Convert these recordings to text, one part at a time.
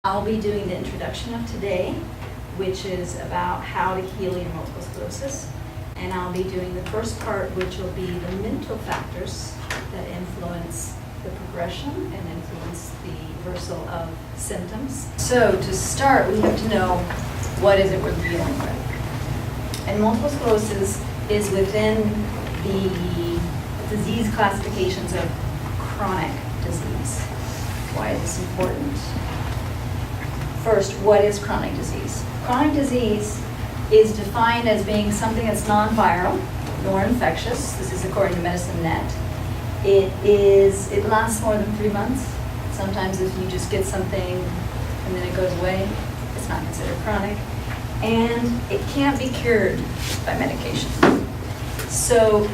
I'll be doing the introduction of today, which is about how to heal your multiple sclerosis. And I'll be doing the first part, which will be the mental factors that influence the progression and influence the reversal of symptoms. So to start, we have to know what is it we're dealing with. And multiple sclerosis is within the disease classifications of chronic disease. Why is this important? First, what is chronic disease? Chronic disease is defined as being something that's non-viral nor infectious. This is according to MedicineNet. It lasts more than 3 months. Sometimes if you just get something and then it goes away, it's not considered chronic. And it can't be cured by medication. So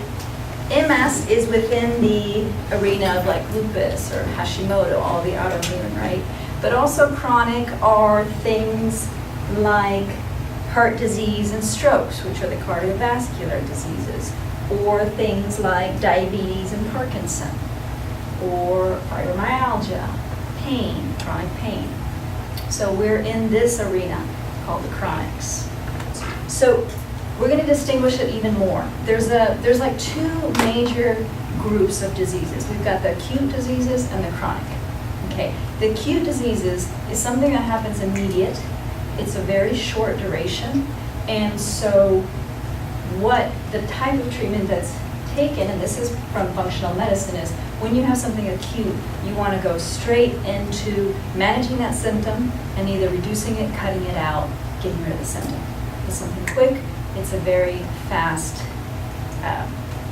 MS is within the arena of like lupus or Hashimoto, all the autoimmune, right? But also chronic are things like heart disease and strokes, which are the cardiovascular diseases, or things like diabetes and Parkinson, or fibromyalgia, pain, chronic pain. So we're in this arena called the chronics. So we're going to distinguish it even more. There's like two major groups of diseases. We've got the acute diseases and the chronic. Okay, the acute diseases is something that happens immediate. It's a very short duration, and so what the type of treatment that's taken, and this is from functional medicine, is when you have something acute, you want to go straight into managing that symptom and either reducing it, cutting it out, getting rid of the symptom. It's something quick. It's a very fast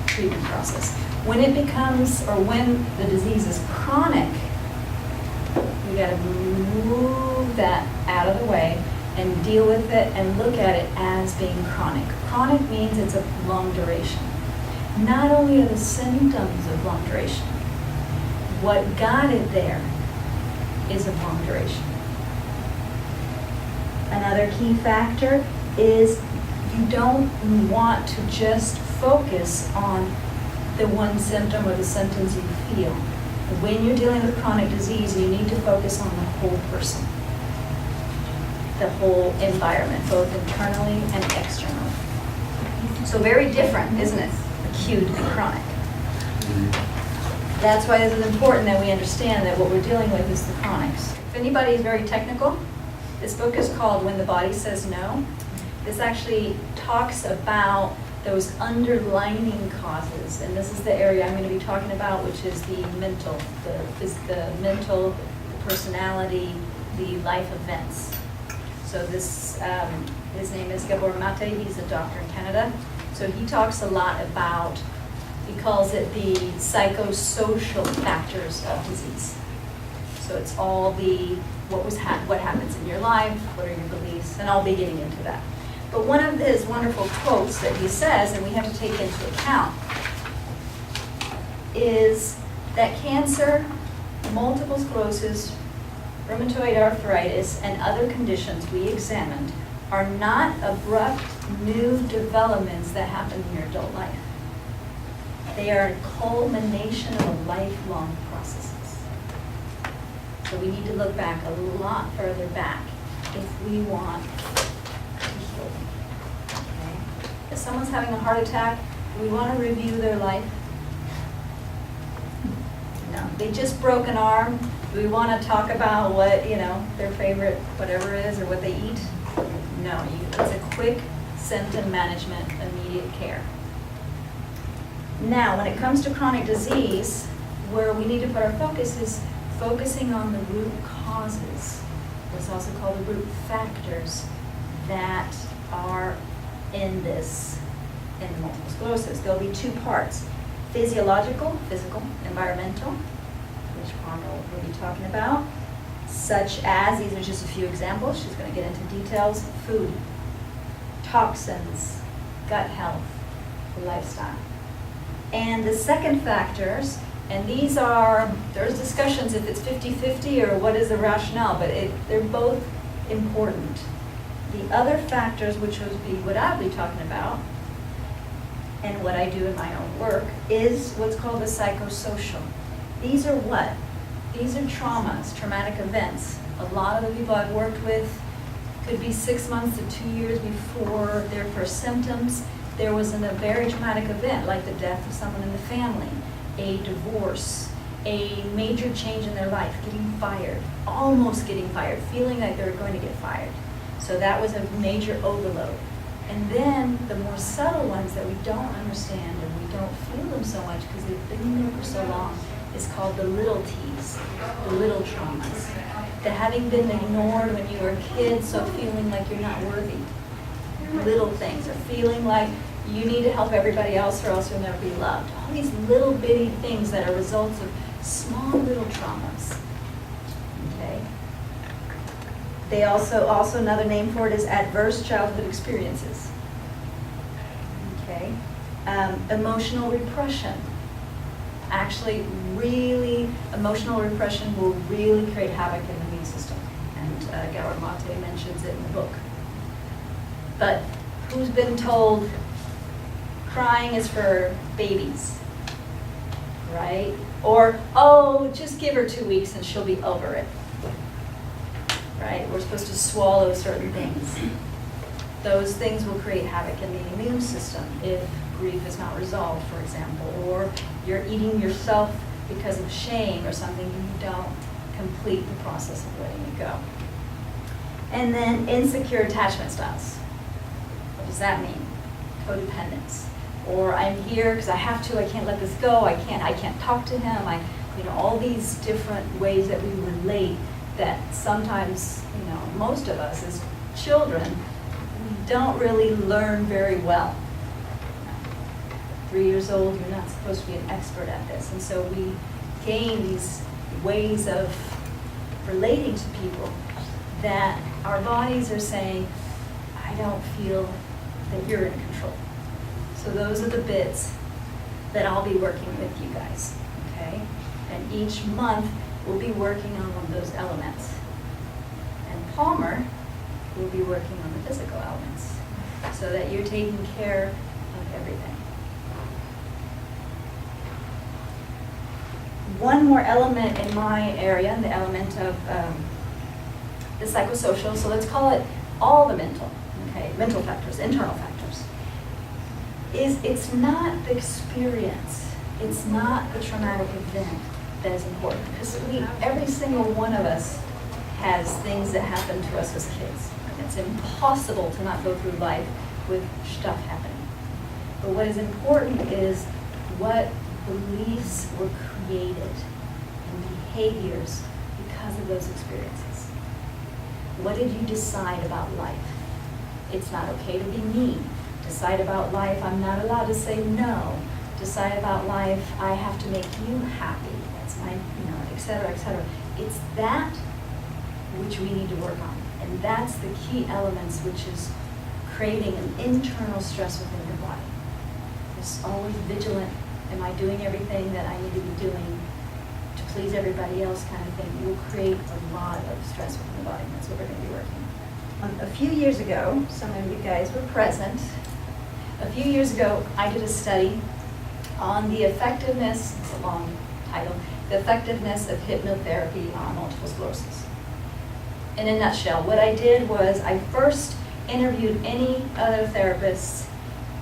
treatment process. When it becomes, or when the disease is chronic, you got to move that out of the way and deal with it and look at it as being chronic. Chronic means it's a long duration. Not only are the symptoms of long duration, what got it there is of long duration. Another key factor is you don't want to just focus on the one symptom or the symptoms you feel. When you're dealing with chronic disease, you need to focus on the whole person, the whole environment, both internally and externally. So very different, isn't it? Acute and chronic. That's why it is important that we understand that what we're dealing with is the chronics. If anybody is very technical, this book is called When the Body Says No. This actually talks about those underlining causes, and this is the area I'm going to be talking about, which is the mental, the mental, the personality, the life events. So this, his name is Gabor Mate. He's a doctor in Canada. So he talks a lot about, he calls it the psychosocial factors of disease. So it's all the what happens in your life, what are your beliefs, and I'll be getting into that. But one of his wonderful quotes that he says, and we have to take into account, is that cancer, multiple sclerosis, rheumatoid arthritis, and other conditions we examined are not abrupt new developments that happen in your adult life. They are a culmination of lifelong processes. So we need to look back a lot further back if we want to heal them. Okay? If someone's having a heart attack, do we want to review their life? No. They just broke an arm. Do we want to talk about what, their favorite whatever is or what they eat? No. It's a quick symptom management, immediate care. Now, when it comes to chronic disease, where we need to put our focus is focusing on the root causes. What's also called the root factors that are in the multiple sclerosis. There'll be two parts: physiological, physical, environmental, which Arnold will be talking about, such as, these are just a few examples, she's going to get into details: food, toxins, gut health, lifestyle. And the second factors, and there's discussions if it's 50-50 or what is the rationale, but they're both important. The other factors, which would be what I'll be talking about, and what I do in my own work, is what's called the psychosocial. These are what? These are traumas, traumatic events, A lot of the people I've worked with could be 6 months to 2 years before their first symptoms. There was a very traumatic event, like the death of someone in the family, a divorce, a major change in their life, getting fired, almost getting fired, feeling like they were going to get fired. So that was a major overload. And then the more subtle ones that we don't understand and we don't feel them so much because they've been there for so long is called the little T's, the little traumas. The having been ignored when you were a kid, so feeling like you're not worthy. Little things, or feeling like you need to help everybody else or else you'll never be loved. All these little bitty things that are results of small little traumas. Okay? They also another name for it is adverse childhood experiences. Okay? Emotional repression. Actually, really, emotional repression will really create havoc in the immune system. And Goward Mate mentions it in the book. But who's been told crying is for babies, right? Or, oh, just give her 2 weeks and she'll be over it, right? We're supposed to swallow certain things. Those things will create havoc in the immune system if grief is not resolved, for example, or you're eating yourself because of shame or something, you don't complete the process of letting it go. And then insecure attachment styles. What does that mean? Codependence. Or I'm here because I have to, I can't let this go, I can't talk to him, all these different ways that we relate that sometimes, most of us as children, we don't really learn very well. 3 years old, you're not supposed to be an expert at this. And so we gain these ways of relating to people that our bodies are saying, I don't feel that you're in control. So those are the bits that I'll be working with you guys, okay? And each month we'll be working on one of those elements. And Palmer will be working on the physical elements so that you're taking care of everything. One more element in my area, the element of the psychosocial, so let's call it all the mental factors, internal factors, is it's not the experience, it's not the traumatic event that is important, because every single one of us has things that happen to us as kids. It's impossible to not go through life with stuff happening. But what is important is what beliefs were created and behaviors because of those experiences. What did you decide about life? It's not okay to be mean. Decide about life, I'm not allowed to say no. Decide about life, I have to make you happy. That's my, et cetera, et cetera. It's that which we need to work on. And that's the key elements, which is creating an internal stress within your body. Just always vigilant. Am I doing everything that I need to be doing to please everybody else kind of thing? It will create a lot of stress within the body. That's what we're going to be working on. A few years ago, some of you guys were present. A few years ago, I did a study on the effectiveness, it's a long title, the effectiveness of hypnotherapy on multiple sclerosis. In a nutshell, what I did was I first interviewed any other therapists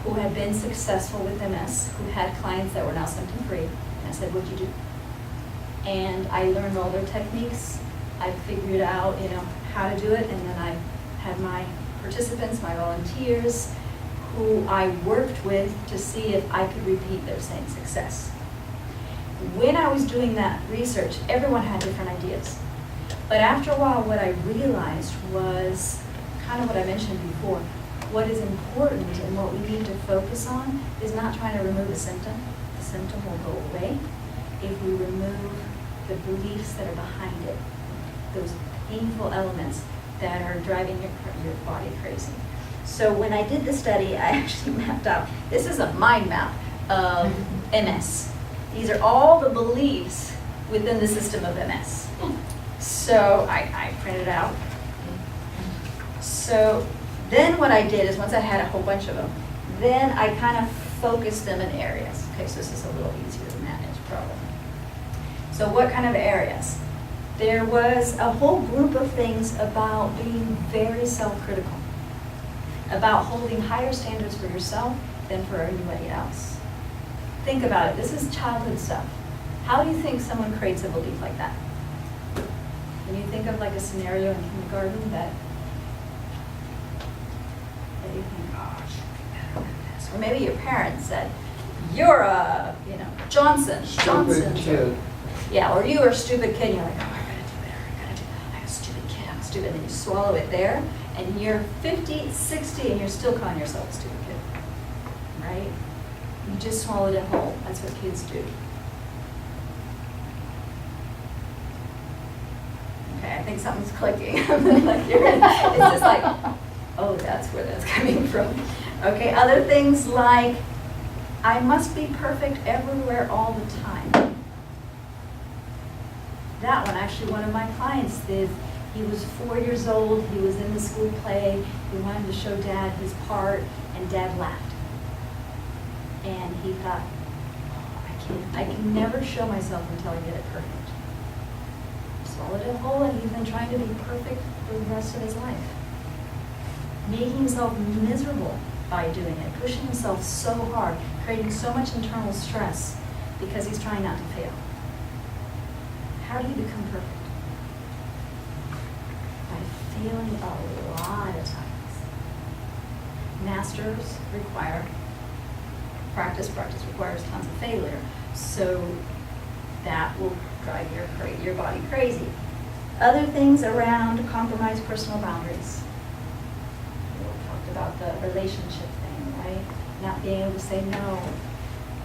who had been successful with MS, who had clients that were now symptom-free, and I said, what'd you do? And I learned all their techniques. I figured out, how to do it, and then I had my participants, my volunteers, who I worked with to see if I could repeat their same success. When I was doing that research, everyone had different ideas. But after a while, what I realized was kind of what I mentioned before. What is important and what we need to focus on is not trying to remove a symptom. The symptom will go away if we remove the beliefs that are behind it, those painful elements that are driving your body crazy. So when I did the study, I actually mapped out, this is a mind map of MS. These are all the beliefs within the system of MS. So I printed out. So then what I did is once I had a whole bunch of them, then I kind of focused them in areas. Okay, so this is a little easier to manage probably. So what kind of areas? There was a whole group of things about being very self-critical, about holding higher standards for yourself than for anybody else. Think about it. This is childhood stuff. How do you think someone creates a belief like that? When you think of like a scenario in kindergarten that you think, oh, she'll be better than this. Or maybe your parents said, you're a, Johnson. Stupid kid. Yeah, or you are a stupid kid, and you're like, oh, I gotta do better, I'm a stupid kid, I'm stupid. And then you swallow it there, and you're 50, 60, and you're still calling yourself a stupid kid, right? You just swallowed it whole. That's what kids do. Okay, I think something's clicking. Like it's just like, oh, that's where that's coming from. Okay, other things like, I must be perfect everywhere all the time. That one, actually, one of my clients did. He was 4 years old, he was in the school play, he wanted to show Dad his part, and Dad laughed. And he thought, oh, I can never show myself until I get it perfect. Swallowed it whole, and he's been trying to be perfect for the rest of his life. Making himself miserable by doing it, pushing himself so hard, creating so much internal stress because he's trying not to fail. How do you become perfect? By failing a lot of times. Masters require practice. Practice requires tons of failure. So that will drive your body crazy. Other things around compromise personal boundaries. We talked about the relationship thing, right? Not being able to say no.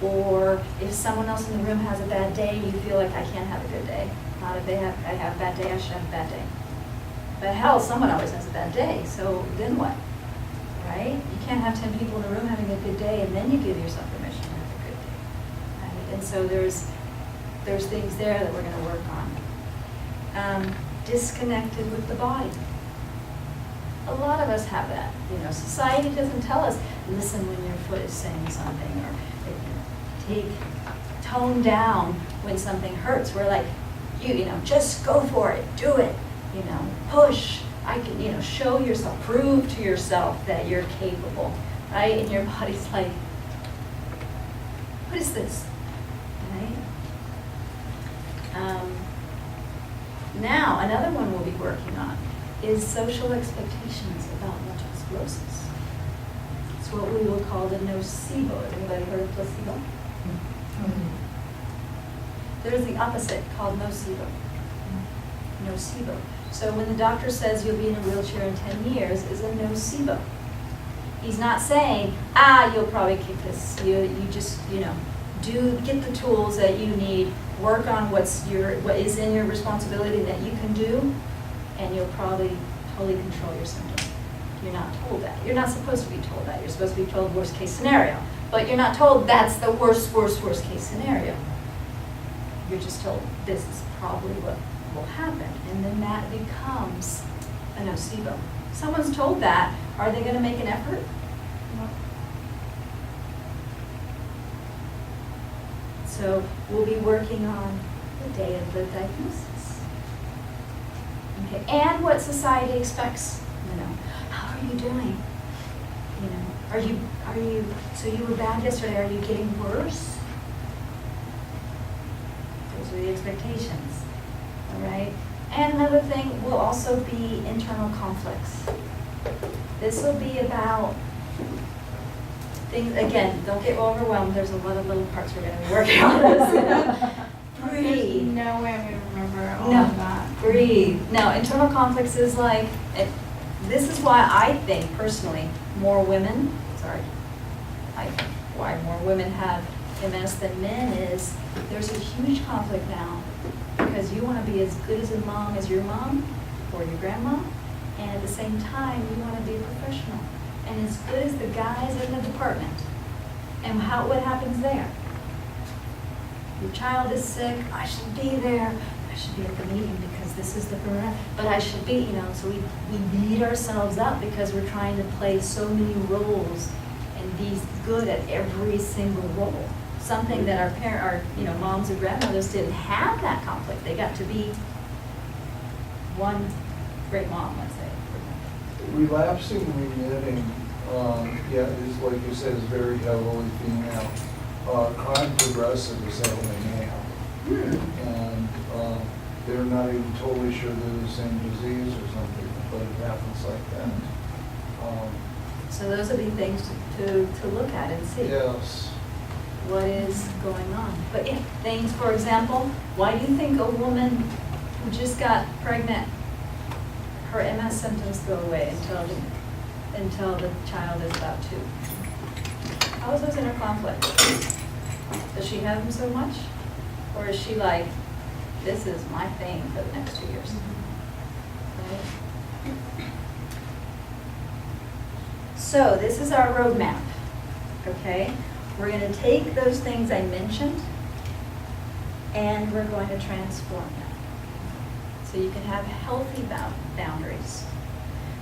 Or if someone else in the room has a bad day, you feel like I can't have a good day. Not if I have a bad day, I should have a bad day. But hell, someone always has a bad day, so then what? Right? You can't have 10 people in the room having a good day and then you give yourself permission to have a good day. Right? And so there's things there that we're going to work on. Disconnected with the body. A lot of us have that. Society doesn't tell us, listen when your foot is saying something, or tone down when something hurts. We're like, just go for it, do it, push. I can, show yourself, prove to yourself that you're capable, right? And your body's like, what is this, right? Now, another one we'll be working on is social expectations about multiple sclerosis. It's what we will call the nocebo. Has anybody heard of placebo? Mm-hmm. There's the opposite called nocebo. Nocebo. So when the doctor says you'll be in a wheelchair in 10 years, is a nocebo. He's not saying, you'll probably kick this. You just, get the tools that you need, work on what is in your responsibility that you can do, and you'll probably totally control your symptoms. You're not told that. You're not supposed to be told that. You're supposed to be told worst case scenario. But you're not told that's the worst case scenario. You're just told this is probably what will happen. And then that becomes a nocebo. Someone's told that. Are they going to make an effort? No. So we'll be working on the day of the diagnosis. Okay, and what society expects. How are you doing? Are you, so you were bad yesterday, are you getting worse? Those are the expectations, all right? And another thing will also be internal conflicts. This will be about things, again, don't get overwhelmed, there's a lot of little parts we're going to be working on this. Breathe. There's no way I'm going to remember all of that. Breathe. No, internal conflicts is like, this is why I think, personally, why more women have MS than men is there's a huge conflict now because you want to be as good as a mom as your mom or your grandma, and at the same time, you want to be a professional and as good as the guys in the department. And what happens there? Your child is sick, I should be there, I should be at the meeting because this is the but I should be, so we beat ourselves up because we're trying to play so many roles and be good at every single role. Something that our moms and grandmothers didn't have that conflict. They got to be one great mom, let's say, for example. Relapsing remitting, yeah, is like you said, is very heavily female. Chronic progressive is heavily male. And they're not even totally sure they're the same disease or something, but it happens like that. So those would be things to look at and see. Yes. What is going on. But yeah, things, for example, why do you think a woman who just got pregnant, her MS symptoms go away until the child is about 2? How is those inner conflict? Does she have them so much? Or is she like, this is my thing for the next 2 years? Right? So this is our roadmap, okay? We're going to take those things I mentioned and we're going to transform them. So you can have healthy boundaries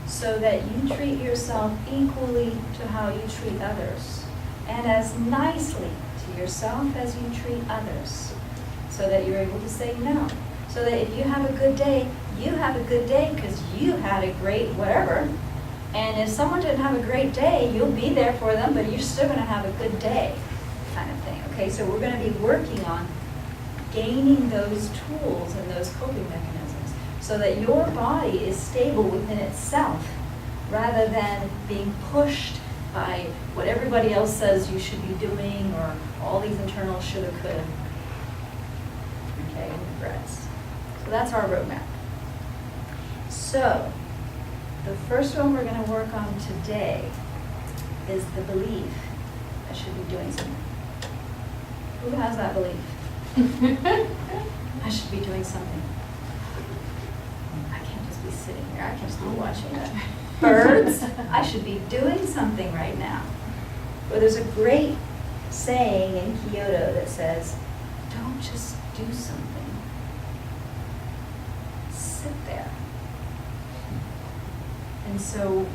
so that you treat yourself equally to how you treat others and as nicely to yourself as you treat others so that you're able to say no. So that if you have a good day, you have a good day because you had a great whatever. And if someone didn't have a great day, you'll be there for them, but you're still going to have a good day, kind of thing. Okay, so we're going to be working on gaining those tools and those coping mechanisms so that your body is stable within itself rather than being pushed by what everybody else says you should be doing or all these internal shoulda, coulda, okay, regrets. So that's our roadmap. So the first one we're going to work on today is the belief I should be doing something. Who has that belief? I should be doing something. I can't just be sitting here. I can't just be watching the birds. I should be doing something right now. Well, there's a great saying in Kyoto that says, don't just do something. Sit there. And so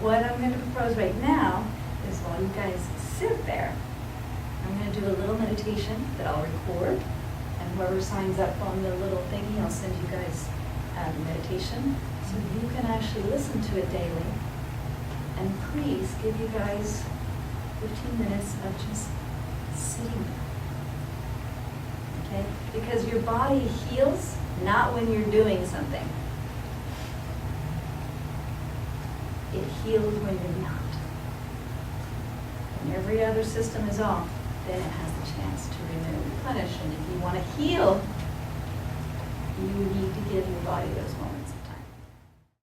what I'm going to propose right now is while you guys sit there, I'm going to do a little meditation that I'll record. And whoever signs up on the little thingy, I'll send you guys the meditation. So you can actually listen to it daily. And please give you guys 15 minutes of just sitting there. Okay? Because your body heals not when you're doing something. It heals when you're not. When every other system is off, then it has the chance to renew and replenish. And if you want to heal, you need to give your body those moments.